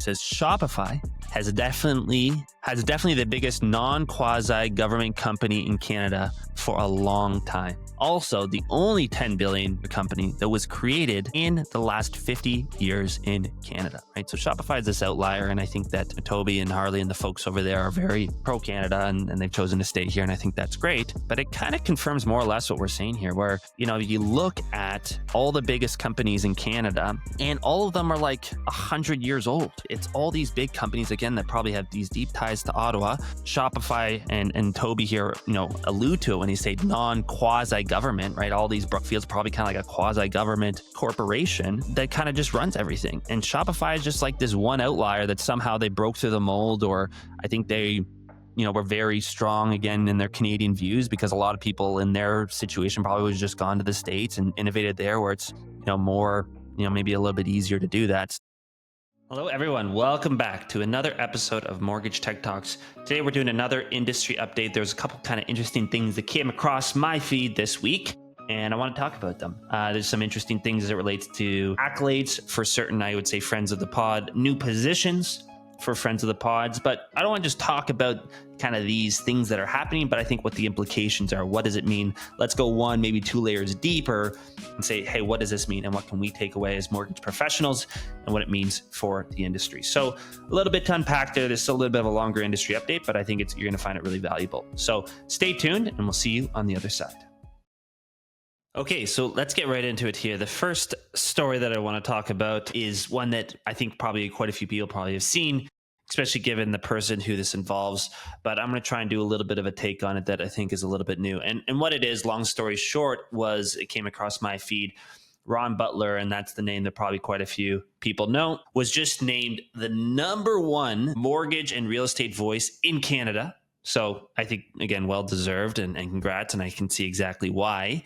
says Shopify has definitely the biggest non-quasi government company in Canada for a long time. Also, the only $10 billion company that was created in the last 50 years in Canada, right? So Shopify is this outlier, and I think that Toby and Harley and the folks over there are very pro-Canada, and they've chosen to stay here, and I think that's great. But it kind of confirms more or less what we're saying here, where, you look at all the biggest companies in Canada, and all of them are like 100 years old. It's all these big companies, again, that probably have these deep ties to Ottawa. Shopify and Toby here, allude to it when he say non-quasi government, right? All these Brookfields probably kind of like a quasi-government corporation that kind of just runs everything. And Shopify is just like this one outlier that somehow they broke through the mold, or I think they were very strong again in their Canadian views, because a lot of people in their situation probably would have just gone to the States and innovated there, where it's, more, maybe a little bit easier to do that. Hello, everyone. Welcome back to another episode of Mortgage Tech Talks. Today, we're doing another industry update. There's a couple kind of interesting things that came across my feed this week, and I want to talk about them. There's some interesting things as it relates to accolades for certain, I would say, friends of the pod, new positions for friends of the pods, but I don't want to just talk about kind of these things that are happening, but I think what the implications are. What does it mean? Let's go one, maybe two layers deeper and say, hey, what does this mean? And what can we take away as mortgage professionals, and what it means for the industry? So a little bit to unpack there. This is a little bit of a longer industry update, but I think you're going to find it really valuable. So stay tuned, and we'll see you on the other side. Okay, so let's get right into it here. The first story that I want to talk about is one that I think probably quite a few people probably have seen, especially given the person who this involves. But I'm going to try and do a little bit of a take on it that I think is a little bit new. And what it is, long story short, was it came across my feed. Ron Butler, and that's the name that probably quite a few people know, was just named the #1 mortgage and real estate voice in Canada. So I think, again, well-deserved, and congrats, and I can see exactly why.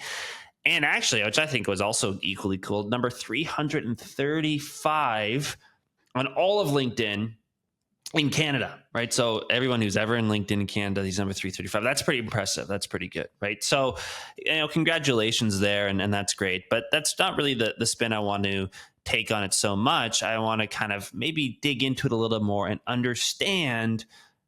And actually, which I think was also equally cool, number 335 on all of LinkedIn in Canada, right? So everyone who's ever in LinkedIn in Canada, he's number 335. That's pretty impressive. That's pretty good, right? So, congratulations there, and that's great. But that's not really the spin I want to take on it so much. I want to kind of maybe dig into it a little more and understand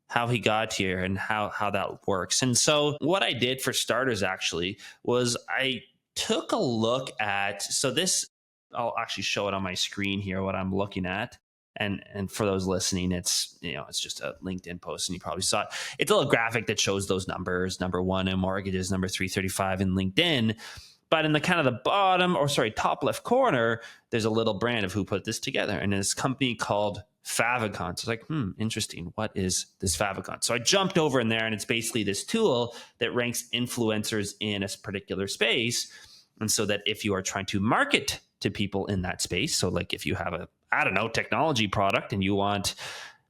how he got here and how that works. And so what I did for starters actually was I took a look at, so this, I'll actually show it on my screen here, what I'm looking at. And for those listening, it's just a LinkedIn post, and you probably saw it. It's a little graphic that shows those numbers, #1 in mortgages, number 335 in LinkedIn. But in the kind of the top left corner, there's a little brand of who put this together. And it's a company called Favicon. So it's like, interesting. What is this Favicon? So I jumped over in there, and it's basically this tool that ranks influencers in a particular space. And so that if you are trying to market to people in that space, so like if you have a, technology product, and you want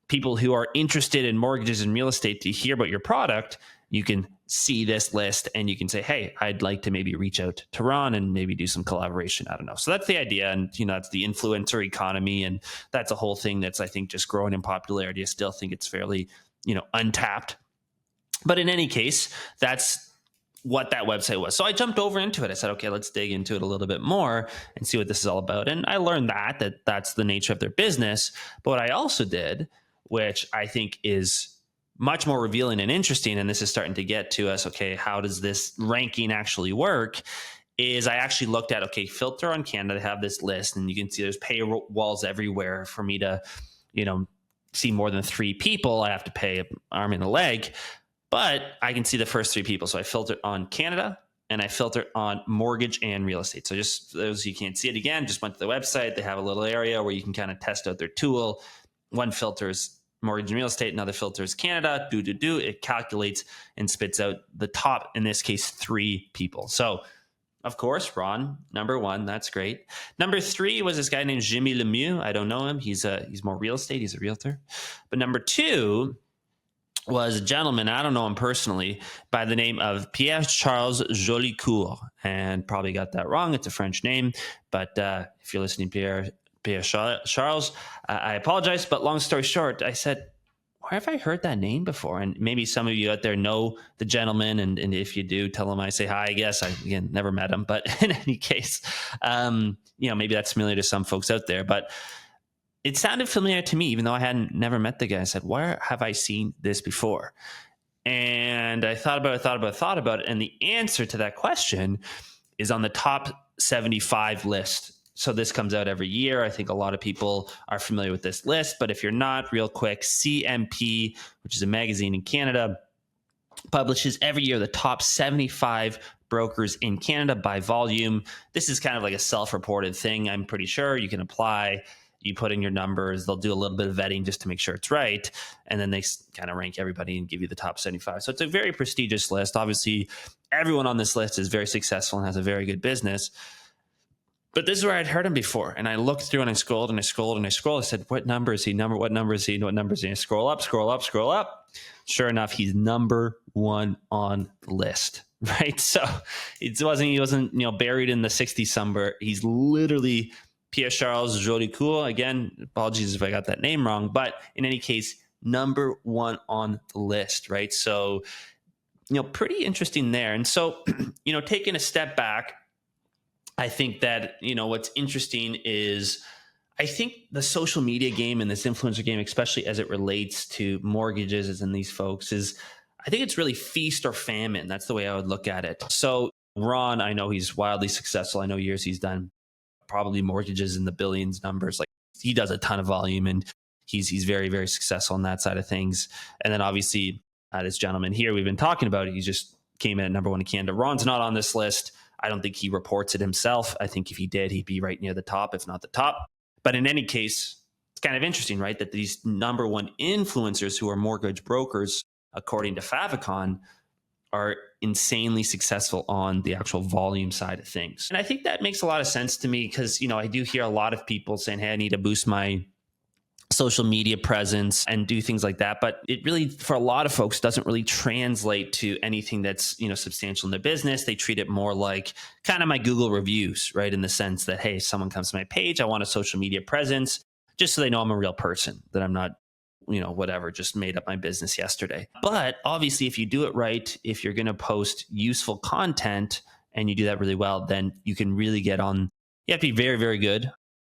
people who are interested in mortgages and real estate to hear about your product, you can see this list and you can say, hey, I'd like to maybe reach out to Ron and maybe do some collaboration. I don't know. So that's the idea. And, that's the influencer economy. And that's a whole thing that's, I think, just growing in popularity. I still think it's fairly, untapped. But in any case, that's what that website was. So I jumped over into it. I said, okay, let's dig into it a little bit more and see what this is all about. And I learned that that's the nature of their business. But what I also did, which I think is much more revealing and interesting, and this is starting to get to us, okay, how does this ranking actually work, is I actually looked at, okay, filter on Canada, they have this list, and you can see there's paywalls everywhere. For me to, see more than 3 people, I have to pay an arm and a leg. But I can see the first 3 people. So I filtered on Canada, and I filtered on mortgage and real estate. So just those you can't see it again, just went to the website. They have a little area where you can kind of test out their tool. One filters mortgage and real estate, another filters Canada. It calculates and spits out the top, in this case, 3 people. So, of course, Ron, #1, that's great. Number 3 was this guy named Jimmy Lemieux. I don't know him. He's more real estate. He's a realtor. But number 2 was a gentleman, I don't know him personally, by the name of Pierre-Charles Jolicoeur, and probably got that wrong. It's a French name, but if you're listening, Pierre-Charles, I apologize. But long story short, I said, where have I heard that name before? And maybe some of you out there know the gentleman, and if you do, tell him I say hi, I guess. I, again, never met him, but in any case, maybe that's familiar to some folks out there. But it sounded familiar to me, even though I hadn't never met the guy. I said, where have I seen this before? And I thought about it. And the answer to that question is on the top 75 list. So this comes out every year. I think a lot of people are familiar with this list, but if you're not, real quick, CMP, which is a magazine in Canada, publishes every year the top 75 brokers in Canada by volume. This is kind of like a self-reported thing. I'm pretty sure you can apply. You put in your numbers. They'll do a little bit of vetting just to make sure it's right. And then they kind of rank everybody and give you the top 75. So it's a very prestigious list. Obviously, everyone on this list is very successful and has a very good business. But this is where I'd heard him before. And I looked through and I scrolled and I scrolled and I scrolled. I said, what number is he? What number is he? What number is he? And I scroll up, scroll up, scroll up. Sure enough, he's number one on the list, right? So he wasn't buried in the 60s somewhere. He's literally Pierre Charles Jolicoeur. Again, apologies if I got that name wrong. But in any case, number one on the list, right? So, pretty interesting there. And so, taking a step back, I think that, what's interesting is I think the social media game and this influencer game, especially as it relates to mortgages and these folks, I think it's really feast or famine. That's the way I would look at it. So Ron, I know he's wildly successful. I know years he's done probably mortgages in the billions numbers. Like he does a ton of volume and he's very, very successful on that side of things. And then obviously this gentleman here we've been talking about, he just came in at number one in Canada. Ron's not on this list. I don't think he reports it himself. I think if he did, he'd be right near the top, if not the top. But in any case, it's kind of interesting, right? That these number one influencers who are mortgage brokers, according to Favicon, are insanely successful on the actual volume side of things. And I think that makes a lot of sense to me because, I do hear a lot of people saying, hey, I need to boost my social media presence and do things like that. But it really, for a lot of folks, doesn't really translate to anything that's, substantial in their business. They treat it more like kind of my Google reviews, right? In the sense that, hey, someone comes to my page, I want a social media presence, just so they know I'm a real person, that I'm not, whatever, just made up my business yesterday. But obviously, if you do it right, if you're going to post useful content and you do that really well, then you can really get on. You have to be very, very good.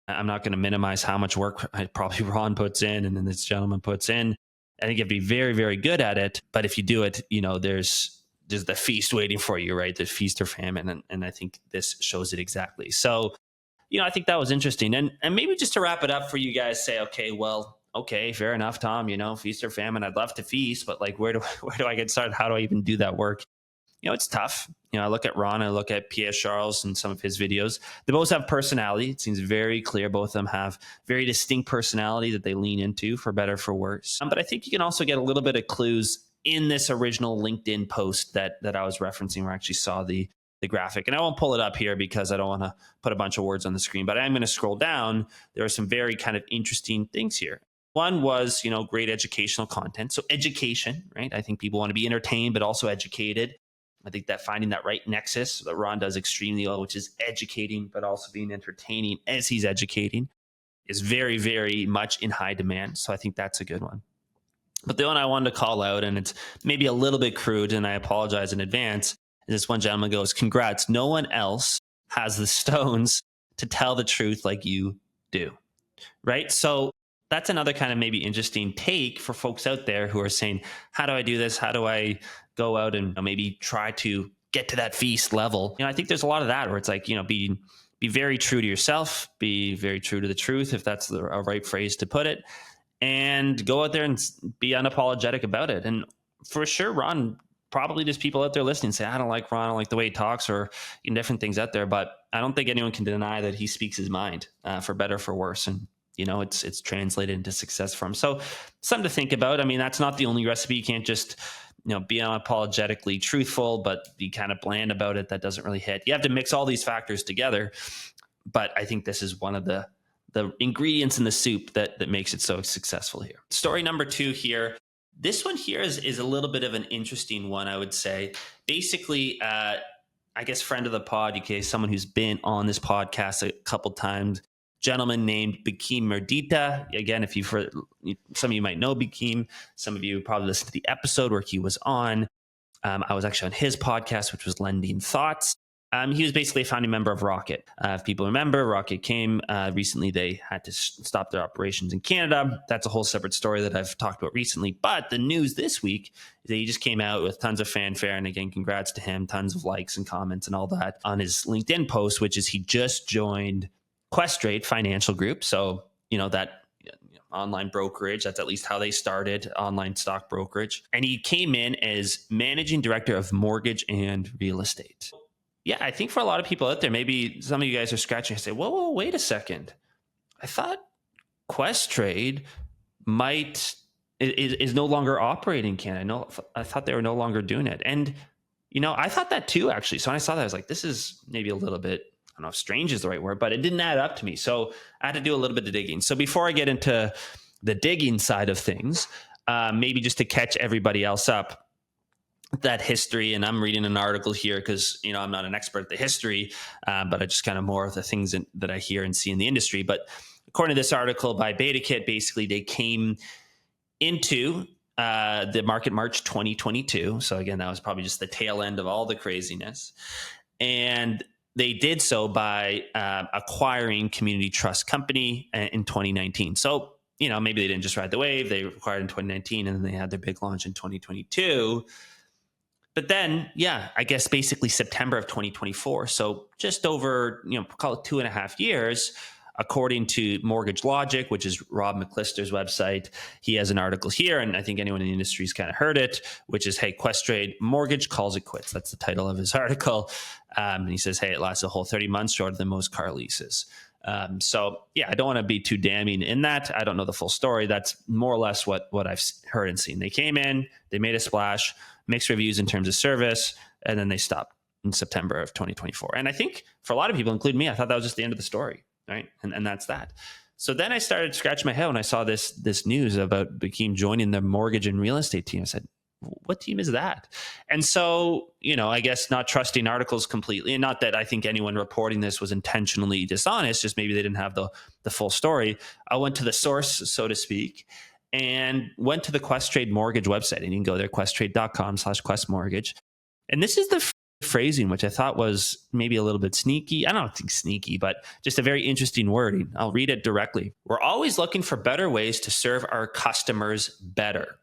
I'm not going to minimize how much work probably Ron puts in and then this gentleman puts in. I think you have to be very, very good at it. But if you do it, there's the feast waiting for you, right? The feast or famine. And I think this shows it exactly. So, I think that was interesting. And maybe just to wrap it up for you guys, say, okay, fair enough, Tom, feast or famine. I'd love to feast, but like, where do I get started? How do I even do that work? It's tough. I look at Ron, I look at Pierre Charles and some of his videos. They both have personality. It seems very clear. Both of them have very distinct personality that they lean into, for better, for worse. But I think you can also get a little bit of clues in this original LinkedIn post that I was referencing, where I actually saw the graphic. And I won't pull it up here because I don't want to put a bunch of words on the screen, but I'm going to scroll down. There are some very kind of interesting things here. One was, great educational content. So education, right? I think people want to be entertained, but also educated. I think that finding that right nexus that Ron does extremely well, which is educating, but also being entertaining as he's educating, is very, very much in high demand. So I think that's a good one. But the one I wanted to call out, and it's maybe a little bit crude, and I apologize in advance, is this one gentleman goes, congrats, no one else has the stones to tell the truth like you do, right? So that's another kind of maybe interesting take for folks out there who are saying, how do I do this? How do I go out and maybe try to get to that feast level? I think there's a lot of that where it's like, be very true to yourself, be very true to the truth, if that's a right phrase to put it, and go out there and be unapologetic about it. And for sure, Ron, probably there's people out there listening say, I don't like Ron, I don't like the way he talks, or different things out there, but I don't think anyone can deny that he speaks his mind, for better, for worse. And it's translated into success for him. So something to think about. I mean, that's not the only recipe. You can't just, be unapologetically truthful, but be kind of bland about it. That doesn't really hit. You have to mix all these factors together. But I think this is one of the ingredients in the soup that makes it so successful here. Story number 2 here. This one here is a little bit of an interesting one, I would say. Basically, I guess friend of the pod, okay, someone who's been on this podcast a couple times, gentleman named Bucky Mendieta. Again, if you've heard, some of you might know Bucky. Some of you probably listened to the episode where he was on. I was actually on his podcast, which was Lending Thoughts. He was basically a founding member of Rocket. If people remember, Rocket came recently. They had to stop their operations in Canada. That's a whole separate story that I've talked about recently. But the news this week is that he just came out with tons of fanfare. And again, congrats to him, tons of likes and comments and all that on his LinkedIn post, which is he just joined Questrade Financial Group. So, that online brokerage, that's at least how they started, online stock brokerage. And he came in as managing director of mortgage and real estate. Yeah, I think for a lot of people out there, maybe some of you guys are scratching and say, whoa, wait a second. I thought Questrade is no longer operating in Canada. No, I thought they were no longer doing it. And, I thought that too, actually. So when I saw that, I was like, this is maybe a little bit, I don't know if strange is the right word, but it didn't add up to me. So I had to do a little bit of digging. So before I get into the digging side of things, maybe just to catch everybody else up, that history, and I'm reading an article here because I'm not an expert at the history, but I just kind of more of the things that I hear and see in the industry. But according to this article by BetaKit, basically they came into the market March 2022. So again, that was probably just the tail end of all the craziness, and they did so by acquiring Community Trust Company in 2019. So maybe they didn't just ride the wave; they acquired in 2019, and then they had their big launch in 2022. But then, I guess basically September of 2024. So just over, call it 2.5 years, according to Mortgage Logic, which is Rob McClister's website. He has an article here, and I think anyone in the industry's kind of heard it, which is, hey, Questrade Mortgage calls it quits. That's the title of his article. And he says, hey, it lasts a whole 30 months, shorter than most car leases. So I don't want to be too damning in that. I don't know the full story. That's more or less what I've heard and seen. They came in, they made a splash, mixed reviews in terms of service, and then they stopped in September of 2024. And I think for a lot of people, including me, I thought that was just the end of the story, right? And that's that. So then I started scratching my head when I saw this news about Bucky joining the mortgage and real estate team. I said, what team is that? And so, I guess not trusting articles completely, and not that I think anyone reporting this was intentionally dishonest, just maybe they didn't have the full story. I went to the source, so to speak, and went to the Questrade Mortgage website. And you can go there, questrade.com/questmortgage. And this is the phrasing, which I thought was maybe a little bit sneaky. I don't think sneaky, but just a very interesting wording. I'll read it directly. We're always looking for better ways to serve our customers better.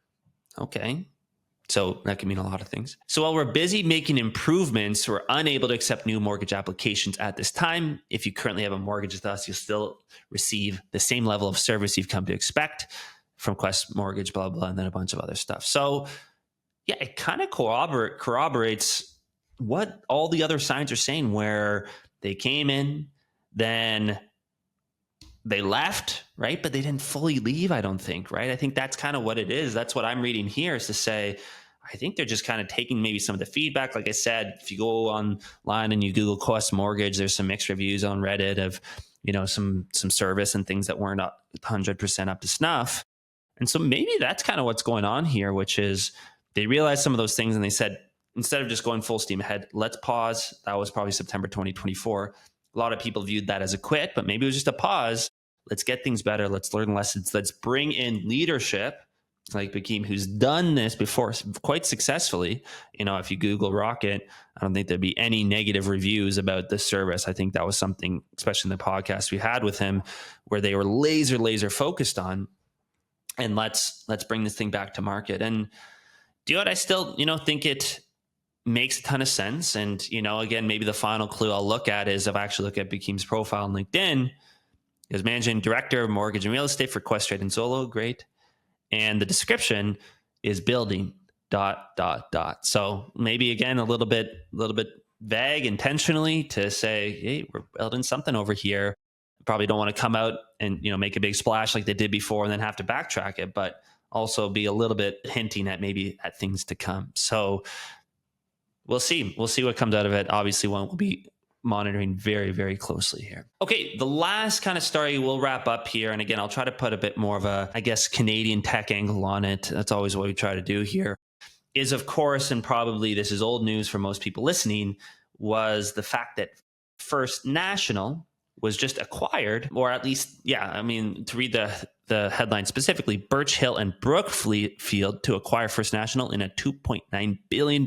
Okay. So that can mean a lot of things. So while we're busy making improvements, we're unable to accept new mortgage applications at this time. If you currently have a mortgage with us, you'll still receive the same level of service you've come to expect from Quest Mortgage, blah, blah, and then a bunch of other stuff. So it kind of corroborates what all the other signs are saying, where they came in, then they left, right? But they didn't fully leave, I don't think, right? I think that's kind of what it is. That's what I'm reading here, is to say, I think they're just kind of taking maybe some of the feedback. Like I said, if you go online and you Google Quest Mortgage, there's some mixed reviews on Reddit of, some service and things that weren't 100% up to snuff. And so maybe that's kind of what's going on here, which is they realized some of those things and they said, instead of just going full steam ahead, let's pause. That was probably September 2024. A lot of people viewed that as a quit, but maybe it was just a pause. Let's get things better. Let's learn lessons. Let's bring in leadership like Bucky, who's done this before quite successfully. If you Google Rocket, I don't think there'd be any negative reviews about this service. I think that was something, especially in the podcast we had with him, where they were laser focused on, and let's bring this thing back to market. And do you know what? I still, think it makes a ton of sense. And, again, maybe the final clue I'll look at is if I actually look at Bucky's profile on LinkedIn, is managing director of mortgage and real estate for Questrade and Zolo. Great. And the description is building ... So maybe again, a little bit vague intentionally to say, hey, we're building something over here. Probably don't want to come out and, make a big splash like they did before and then have to backtrack it, but also be a little bit hinting at maybe at things to come. So we'll see what comes out of it. Obviously, one will be monitoring very, very closely here. Okay, the last kind of story we'll wrap up here. And again, I'll try to put a bit more of a, Canadian tech angle on it. That's always what we try to do here. Is, of course, and probably this is old news for most people listening, was the fact that First National was just acquired, or at least, to read the headline specifically, Birch Hill and Brookfield to acquire First National in a $2.9 billion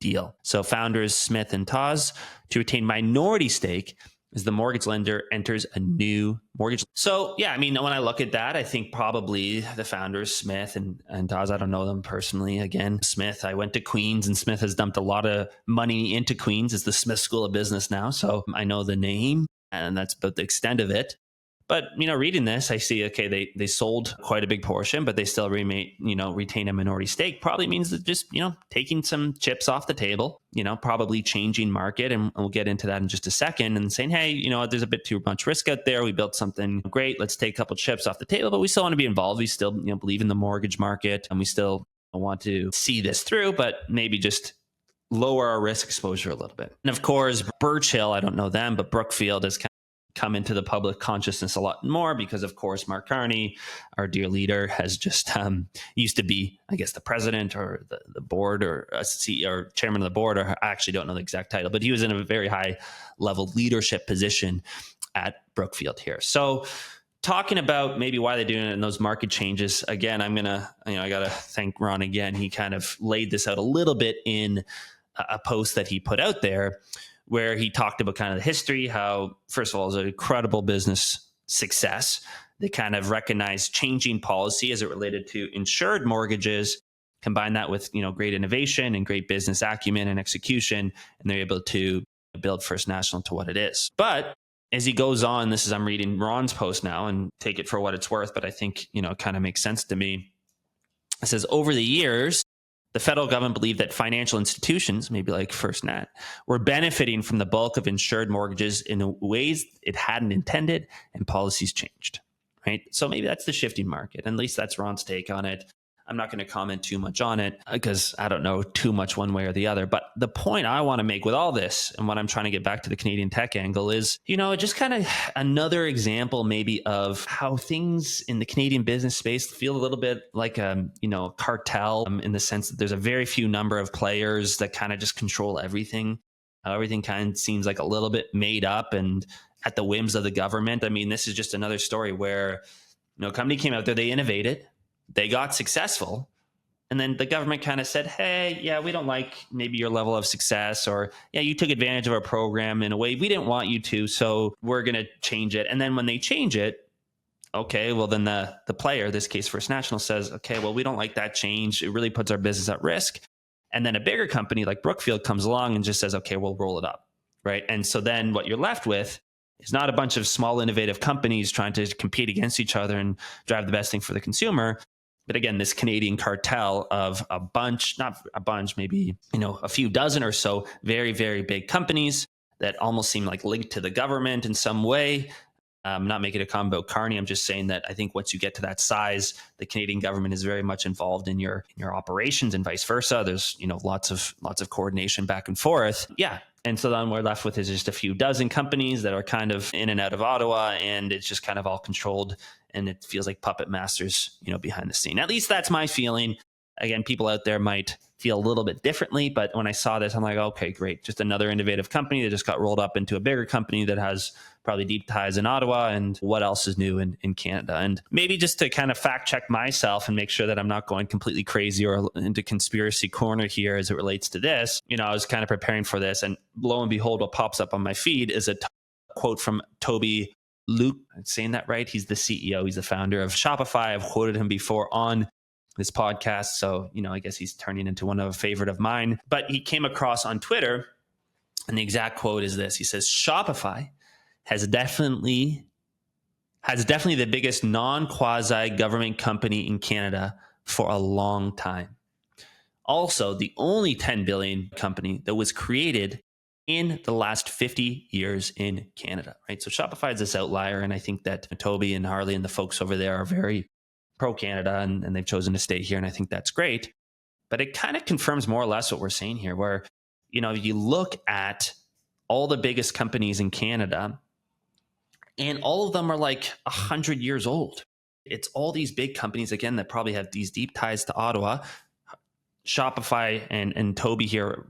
deal. So founders Smith and Taz to retain minority stake as the mortgage lender enters a new mortgage. So yeah, I mean, when I look at that, I think probably the founders, Smith and Taz, I don't know them personally. Again, Smith, I went to Queens and Smith has dumped a lot of money into Queens. It's the Smith School of Business now. So I know the name and that's about the extent of it. But, reading this, I see, okay, they sold quite a big portion, but they still retain a minority stake. Probably means that just, taking some chips off the table, probably changing market. And we'll get into that in just a second and saying, hey, there's a bit too much risk out there. We built something great. Let's take a couple chips off the table, but we still want to be involved. We still, believe in the mortgage market and we still want to see this through, but maybe just lower our risk exposure a little bit. And of course, Birch Hill, I don't know them, but Brookfield has come into the public consciousness a lot more because, of course, Mark Carney, our dear leader, has just used to be, I guess, the president or the board or a CEO or chairman of the board, or I actually don't know the exact title, but he was in a very high level leadership position at Brookfield here. So talking about maybe why they're doing it and those market changes, again, I got to thank Ron again. He kind of laid this out a little bit in a post that he put out there, where he talked about kind of the history, how, first of all, it was an incredible business success. They kind of recognized changing policy as it related to insured mortgages, combine that with, great innovation and great business acumen and execution, and they're able to build First National to what it is. But as he goes on, I'm reading Ron's post now and take it for what it's worth, but I think, it kind of makes sense to me. It says, over the years, the federal government believed that financial institutions, maybe like First Nat, were benefiting from the bulk of insured mortgages in ways it hadn't intended, and policies changed, right? So maybe that's the shifting market. At least that's Ron's take on it. I'm not going to comment too much on it because I don't know too much one way or the other. But the point I want to make with all this and what I'm trying to get back to the Canadian tech angle is, just kind of another example maybe of how things in the Canadian business space feel a little bit like a cartel in the sense that there's a very few number of players that kind of just control everything. Everything kind of seems like a little bit made up and at the whims of the government. I mean, this is just another story where, a company came out there, they innovated, they got successful, and then the government kind of said, hey, yeah, we don't like maybe your level of success, or yeah, you took advantage of our program in a way we didn't want you to, so we're going to change it. And then when they change it, okay, well then the player, this case First National, says, okay, well, we don't like that change. It really puts our business at risk. And then a bigger company like Brookfield comes along and just says, okay, we'll roll it up, right? And so then what you're left with is not a bunch of small innovative companies trying to compete against each other and drive the best thing for the consumer. But again, this Canadian cartel of maybe, a few dozen or so very, very big companies that almost seem like linked to the government in some way. I'm not making a comment about Carney. I'm just saying that I think once you get to that size, the Canadian government is very much involved in your operations and vice versa. There's, lots of coordination back and forth. Yeah. And so then we're left with is just a few dozen companies that are kind of in and out of Ottawa, and it's just kind of all controlled. And it feels like puppet masters, behind the scene. At least that's my feeling. Again, people out there might feel a little bit differently, but when I saw this, I'm like, okay, great. Just another innovative company that just got rolled up into a bigger company that has probably deep ties in Ottawa, and what else is new in Canada. And maybe just to kind of fact check myself and make sure that I'm not going completely crazy or into conspiracy corner here as it relates to this, I was kind of preparing for this, and lo and behold, what pops up on my feed is a quote from Toby Luke. I'm saying that right. He's the CEO. He's the founder of Shopify. I've quoted him before on this podcast. So, I guess he's turning into one of a favorite of mine. But he came across on Twitter, and the exact quote is this. He says, Shopify has definitely the biggest non-quasi government company in Canada for a long time. Also, the only 10 billion company that was created in the last 50 years in Canada, right? So Shopify is this outlier, and I think that Toby and Harley and the folks over there are very pro-Canada, and they've chosen to stay here, and I think that's great. But it kind of confirms more or less what we're saying here, where, you look at all the biggest companies in Canada, and all of them are like 100 years old. It's all these big companies, again, that probably have these deep ties to Ottawa. Shopify and Toby here,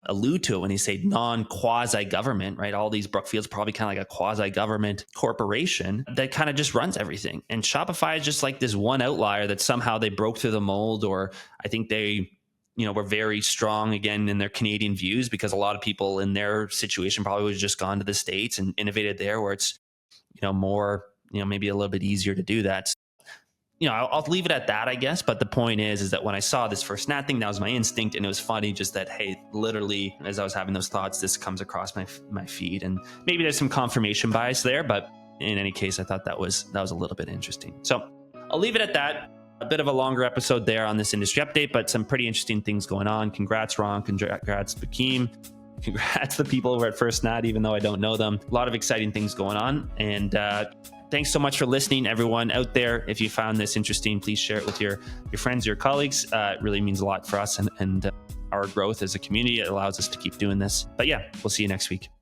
allude to it when he say non-quasi government, right? All these Brookfields probably kind of like a quasi government corporation that kind of just runs everything. And Shopify is just like this one outlier that somehow they broke through the mold, or I think they were very strong again in their Canadian views, because a lot of people in their situation probably would have just gone to the States and innovated there, where it's, more, maybe a little bit easier to do that. I'll leave it at that, I guess. But the point is that when I saw this first Nat thing, that was my instinct. And it was funny just that, hey, literally, as I was having those thoughts, this comes across my feed. And maybe there's some confirmation bias there. But in any case, I thought that was a little bit interesting. So I'll leave it at that. A bit of a longer episode there on this industry update, but some pretty interesting things going on. Congrats, Ron. Congrats, Bakim. Congrats to the people over at First Nat, even though I don't know them. A lot of exciting things going on. And thanks so much for listening, everyone out there. If you found this interesting, please share it with your friends, your colleagues. It really means a lot for us and our growth as a community. It allows us to keep doing this. But yeah, we'll see you next week.